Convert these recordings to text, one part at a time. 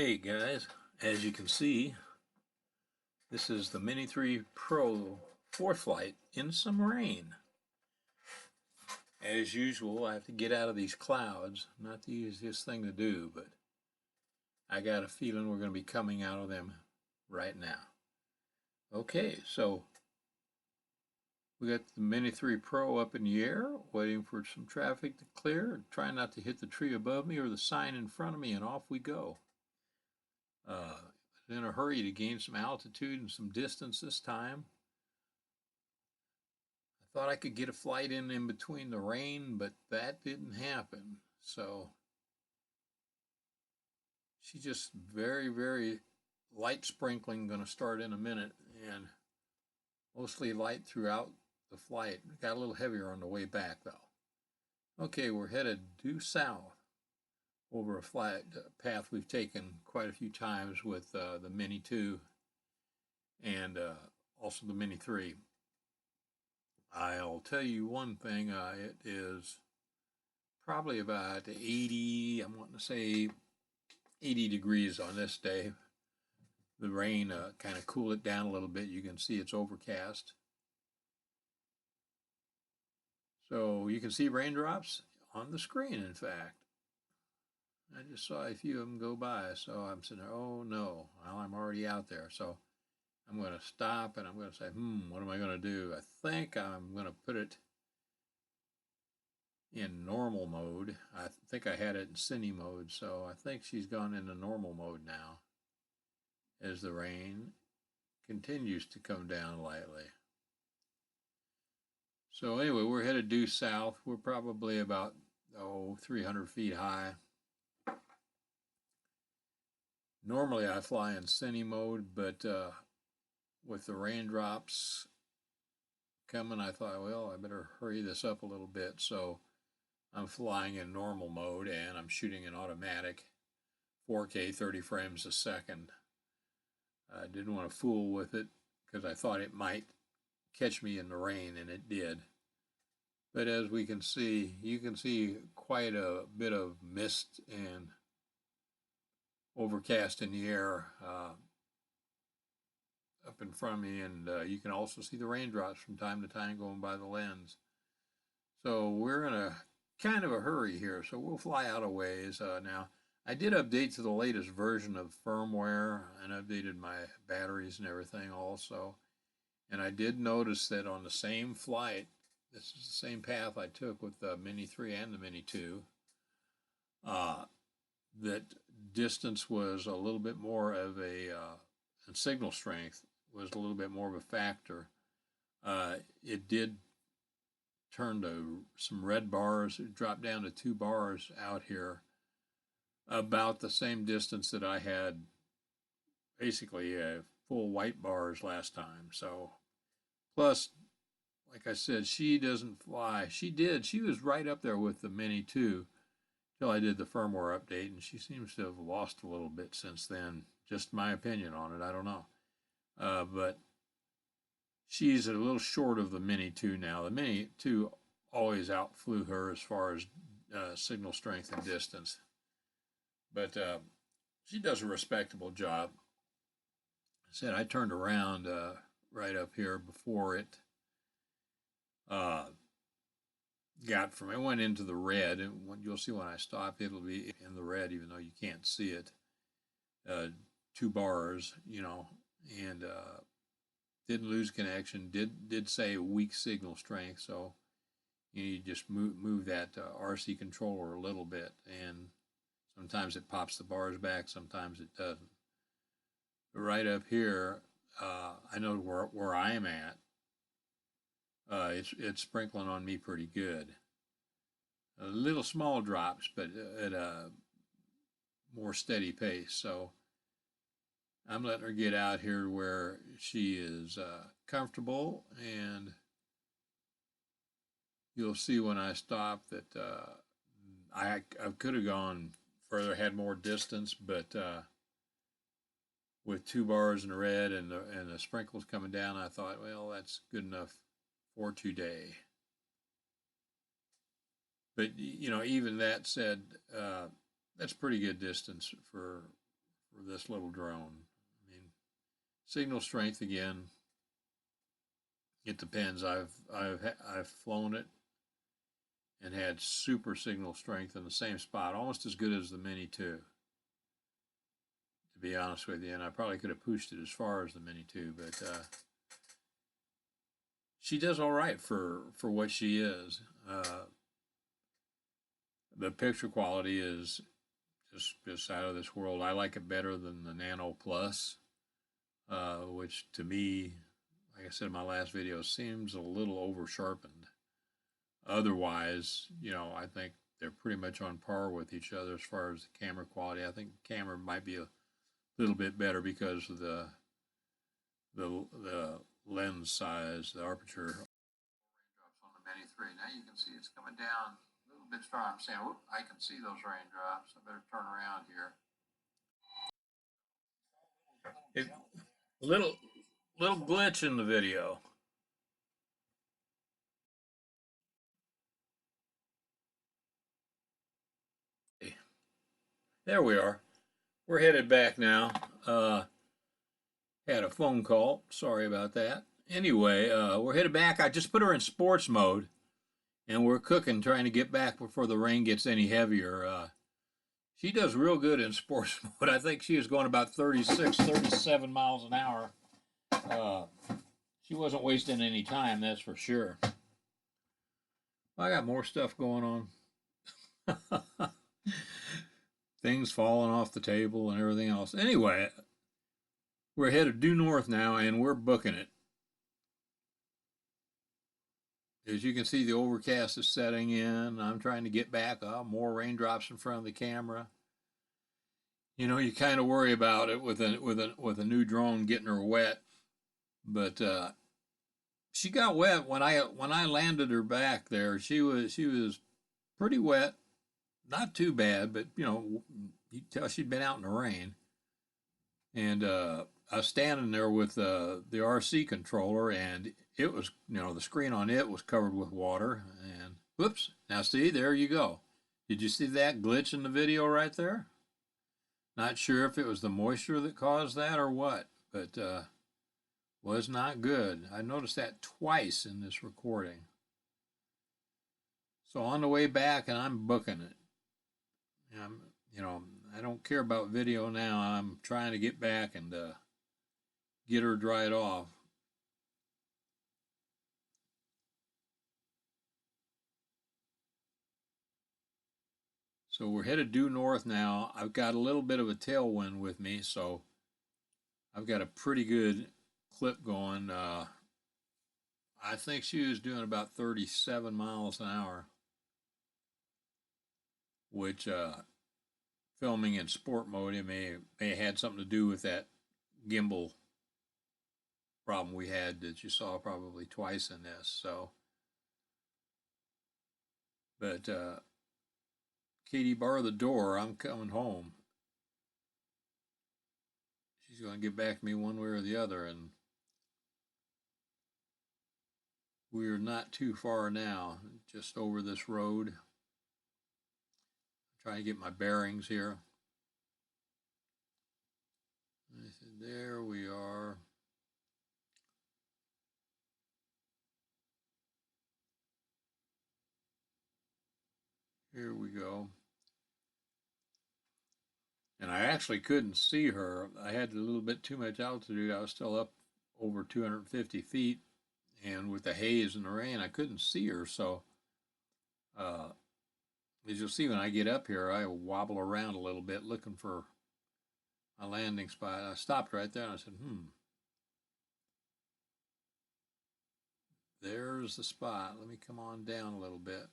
Hey guys, as you can see, this is the Mini 3 Pro 4th flight in some rain. As usual, I have to get out of these clouds. Not the easiest thing to do, but I got a feeling we're going to be coming out of them right now. Okay, so we got the Mini 3 Pro up in the air, waiting for some traffic to clear. Trying not to hit the tree above me or the sign in front of me, and off we go. In a hurry to gain some altitude and some distance this time. I thought I could get a flight in between the rain, but that didn't happen. So she's just very light sprinkling, going to start in a minute, and mostly light throughout the flight. Got a little heavier on the way back though. Okay, we're headed due south over a flat path we've taken quite a few times with the Mini 2 and also the Mini 3. I'll tell you one thing, it is probably about 80, I'm wanting to say 80 degrees on this day. The rain kind of cooled it down a little bit. You can see it's overcast. So you can see raindrops on the screen, in fact. I just saw a few of them go by, so I'm sitting there, oh no, well, I'm already out there. So I'm going to stop and I'm going to say, what am I going to do? I think I'm going to put it in normal mode. I think I had it in cine mode, so I think she's gone into normal mode now as the rain continues to come down lightly. So anyway, we're headed due south. We're probably about 300 feet high. Normally I fly in cine mode, but with the raindrops coming, I thought, well, I better hurry this up a little bit. So I'm flying in normal mode and I'm shooting in automatic 4K 30 frames a second. I didn't want to fool with it because I thought it might catch me in the rain, and it did. But as we can see, you can see quite a bit of mist and overcast in the air up in front of me, and you can also see the raindrops from time to time going by the lens. So we're in a kind of a hurry here, so we'll fly out a ways. Now, I did update to the latest version of firmware and updated my batteries and everything also. And I did notice that on the same flight, this is the same path I took with the Mini 3 and the Mini 2, that distance was a little bit more of and signal strength was a little bit more of a factor. It did turn to some red bars. It dropped down to 2 bars out here, about the same distance that I had basically full white bars last time. So plus, like I said, she doesn't fly. She was right up there with the Mini 2 till I did the firmware update, and she seems to have lost a little bit since then. Just my opinion on it, I don't know. But she's a little short of the Mini 2 now. The Mini 2 always outflew her as far as signal strength and distance. But she does a respectable job. I said I turned around right up here before it it went into the red, and you'll see when I stop, it'll be in the red, even though you can't see it. 2 bars, and didn't lose connection. Did say weak signal strength, so you just move that RC controller a little bit, and sometimes it pops the bars back, sometimes it doesn't. But right up here, I know where I am at. It's sprinkling on me pretty good. A little small drops, but at a more steady pace. So I'm letting her get out here where she is comfortable, and you'll see when I stop that I could have gone further, had more distance, but with 2 bars in the red and the sprinkles coming down, I thought, well, that's good enough for today. But even that said, that's pretty good distance for for this little drone. I mean, signal strength again. It depends. I've flown it and had super signal strength in the same spot, almost as good as the Mini 2. To be honest with you, and I probably could have pushed it as far as the Mini 2, but she does all right for what she is. The picture quality is just out of this world. I like it better than the Nano Plus, which to me, like I said in my last video, seems a little over sharpened. Otherwise, you know, I think they're pretty much on par with each other as far as the camera quality. I think the camera might be a little bit better because of the lens size, the aperture. Raindrops on the Mini 3. Now you can see it's coming down a little bit strong. I'm saying, whoop, I can see those raindrops. I better turn around here. Little glitch in the video. There we are. We're headed back now. Had a phone call. Sorry about that. Anyway, we're headed back. I just put her in sports mode, and we're cooking, trying to get back before the rain gets any heavier. She does real good in sports mode. I think she was going about 36, 37 miles an hour. She wasn't wasting any time, that's for sure. I got more stuff going on. Things falling off the table and everything else. Anyway, we're headed due north now, and we're booking it. As you can see, the overcast is setting in. I'm trying to get back. More raindrops in front of the camera. You know, you kind of worry about it with a new drone getting her wet, but she got wet when I landed her back there. She was pretty wet, not too bad, but you know, you tell she'd been out in the rain. And I was standing there with the RC controller, and it was, you know, the screen on it was covered with water. And whoops! Now see, there you go. Did you see that glitch in the video right there? Not sure if it was the moisture that caused that or what, but was not good. I noticed that twice in this recording. So on the way back, and I'm booking it. You know, I don't care about video now. I'm trying to get back and get her dried off. So we're headed due north now. I've got a little bit of a tailwind with me, so I've got a pretty good clip going. I think she was doing about 37 miles an hour, which filming in sport mode, it may have had something to do with that gimbal problem we had that you saw probably twice in this. So, but Katie, bar the door. I'm coming home. She's going to get back to me one way or the other, and we're not too far now, just over this road. I'm trying to get my bearings here. I said, there we are. Here we go. And I actually couldn't see her. I had a little bit too much altitude. I was still up over 250 feet. And with the haze and the rain, I couldn't see her. So, as you'll see when I get up here, I wobble around a little bit looking for a landing spot. I stopped right there and I said, there's the spot. Let me come on down a little bit.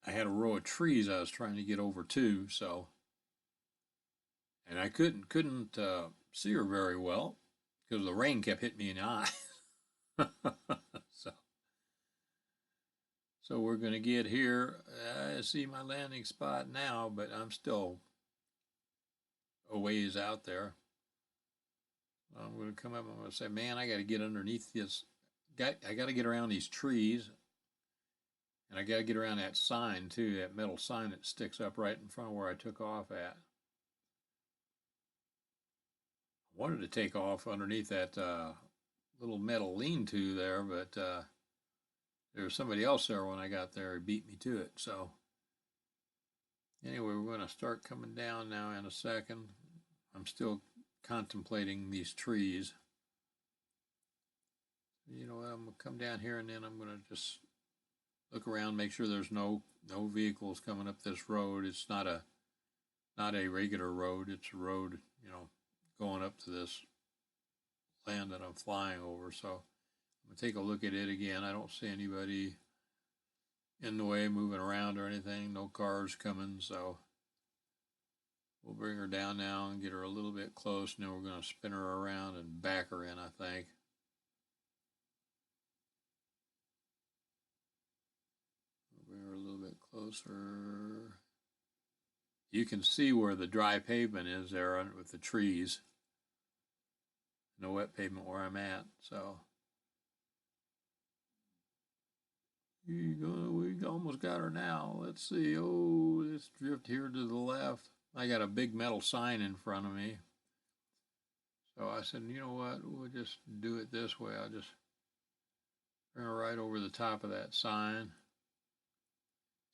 I had a row of trees I was trying to get over to, so, and I couldn't see her very well because the rain kept hitting me in the eye. So we're going to get here. I see my landing spot now, but I'm still a ways out there. I'm going to come up and I'm going to say, man, I got to get underneath this. I got to get around these trees. And I got to get around that sign too, that metal sign that sticks up right in front of where I took off at. I wanted to take off underneath that little metal lean-to there, but there was somebody else there when I got there. He beat me to it. So anyway, we're going to start coming down now in a second. I'm still contemplating these trees. You know what, I'm going to come down here and then I'm going to just look around, make sure there's no vehicles coming up this road. It's not a regular road. It's a road, you know, going up to this land that I'm flying over. So I'm going to take a look at it again. I don't see anybody in the way moving around or anything. No cars coming. So we'll bring her down now and get her a little bit close. And then we're going to spin her around and back her in, I think. Bring her a little bit closer. You can see where the dry pavement is there with the trees. No wet pavement where I'm at. So we almost got her now. Let's see. Oh, let's drift here to the left. I got a big metal sign in front of me. So I said, you know what? We'll just do it this way. I'll just bring her right over the top of that sign.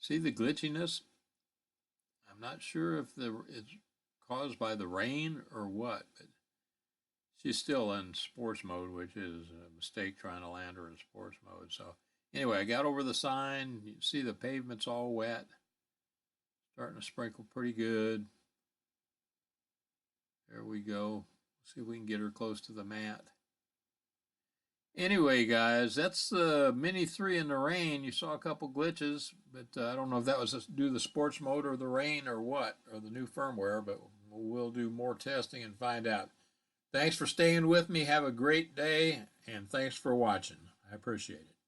See the glitchiness? I'm not sure if it's caused by the rain or what, but she's still in sports mode, which is a mistake trying to land her in sports mode. So anyway, I got over the sign. You can see the pavement's all wet. Starting to sprinkle pretty good. There we go. See if we can get her close to the mat. Anyway, guys, that's the Mini 3 in the rain. You saw a couple glitches, but I don't know if that was due to the sports mode or the rain or what, or the new firmware, but we'll do more testing and find out. Thanks for staying with me. Have a great day, and thanks for watching. I appreciate it.